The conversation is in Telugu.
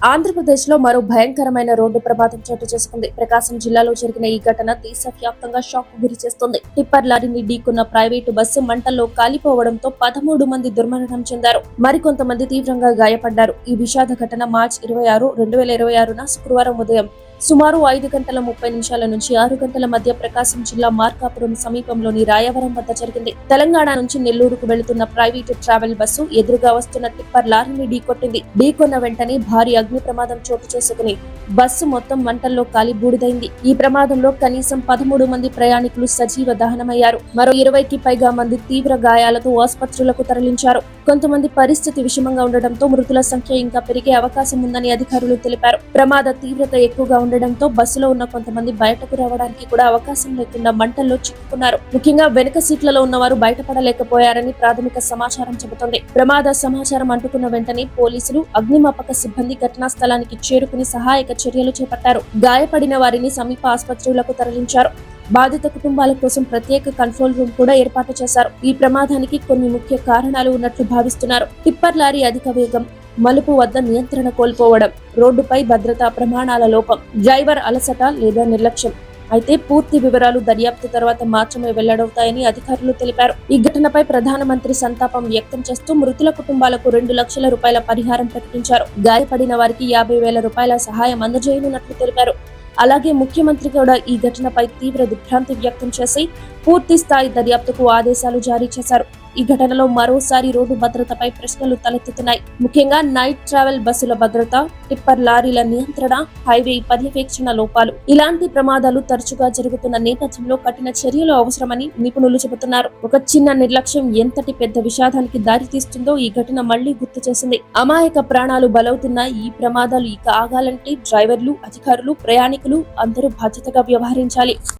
ఆంధ్రప్రదేశ్లో మరో భయంకరమైన రోడ్డు ప్రమాదం చోటు చేసుకుంది. ప్రకాశం జిల్లాలో జరిగిన ఈ ఘటన దేశవ్యాప్తంగా షాక్ కు గురి చేస్తుంది. టిప్పర్ లారీని ఢీకొన్న ప్రైవేటు బస్సు మంటల్లో కాలిపోవడంతో 13 మంది దుర్మరణం చెందారు. మరికొంతమంది తీవ్రంగా గాయపడ్డారు. ఈ విషాద ఘటన మార్చి 26, 2026న శుక్రవారం ఉదయం సుమారు 5 గంటల 30 నిమిషాల నుంచి 6 గంటల మధ్య ప్రకాశం జిల్లా మార్కాపురం సమీపంలోని రాయవరం వద్ద జరిగింది. తెలంగాణ నుంచి నెల్లూరుకు వెళుతున్న ప్రైవేటు ట్రావెల్ బస్సు ఎదురుగా వస్తున్న టిప్పర్ లారీని ఢీకొట్టింది. ఢీకొన్న వెంటనే భారీ అగ్ని ప్రమాదం చోటు చేసుకుని బస్సు మొత్తం మంటల్లో కాలి బూడిదైంది. ఈ ప్రమాదంలో కనీసం 13 మంది ప్రయాణికులు సజీవ దహనమయ్యారు. మరో 20కి పైగా మంది తీవ్ర గాయాలతో ఆసుపత్రులకు తరలించారు. కొంతమంది పరిస్థితి విషమంగా ఉండడంతో మృతుల సంఖ్య ఇంకా పెరిగే అవకాశం ఉందని అధికారులు తెలిపారు. ప్రమాద తీవ్రత ఎక్కువగా ఉండడంతో బస్సులో ఉన్న కొంతమంది బయటకు రావడానికి కూడా అవకాశం లేకుండా మంటల్లో చిక్కుకున్నారు. ముఖ్యంగా వెనుక సీట్లలో ఉన్నవారు బయటపడలేకపోయారని ప్రాథమిక సమాచారం చెబుతోంది. ప్రమాద సమాచారం అంటుకున్న వెంటనే పోలీసులు, అగ్నిమాపక సిబ్బంది ఘటనా స్థలానికి చేరుకుని సహాయక చర్యలు చేపట్టారు. గాయపడిన వారిని సమీప ఆసుపత్రులకు తరలించారు. బాధిత కుటుంబాల కోసం ప్రత్యేక కంట్రోల్ రూమ్ కూడా ఏర్పాటు చేశారు. ఈ ప్రమాదానికి కొన్ని ముఖ్య కారణాలు ఉన్నట్లు భావిస్తున్నారు. టిప్పర్ లారీ అధిక వేగం, మలుపు వద్ద నియంత్రణ కోల్పోవడం, రోడ్డుపై భద్రతా ప్రమాణాల లోపం, డ్రైవర్ అలసట లేదా నిర్లక్ష్యం. అయితే పూర్తి వివరాలు దర్యాప్తు తర్వాత మాత్రమే వెల్లడవుతాయని అధికారులు తెలిపారు. ఈ ఘటనపై ప్రధానమంత్రి సంతాపం వ్యక్తం చేస్తూ మృతుల కుటుంబాలకు 2 లక్షల రూపాయల పరిహారం ప్రకటించారు. గాయపడిన వారికి 50,000 రూపాయల సహాయం అందజేయనున్నట్లు తెలిపారు. అలాగే ముఖ్యమంత్రి కూడా ఈ ఘటనపై తీవ్ర దిగ్భ్రాంతి వ్యక్తం చేసి పూర్తి స్థాయి దర్యాప్తుకు ఆదేశాలు జారీ చేశారు. ఈ ఘటనలో మరోసారి రోడ్డు భద్రతపై ప్రశ్నలు తలెత్తుతున్నాయి. ముఖ్యంగా నైట్ ట్రావెల్ బస్సుల భద్రత, టిప్పర్ లారీల నియంత్రణ, హైవే పర్యవేక్షణ లోపాలు, ఇలాంటి ప్రమాదాలు తరచుగా జరుగుతున్న నేపథ్యంలో కఠిన చర్యలు అవసరమని నిపుణులు చెబుతున్నారు. ఒక చిన్న నిర్లక్ష్యం ఎంతటి పెద్ద విషాదానికి దారితీస్తుందో ఈ ఘటన మళ్లీ గుర్తు చేసింది. అమాయక ప్రాణాలు బలవుతున్న ఈ ప్రమాదాలు ఇక ఆగాలంటే డ్రైవర్లు, అధికారులు, ప్రయాణికులు అందరూ బాధ్యతగా వ్యవహరించాలి.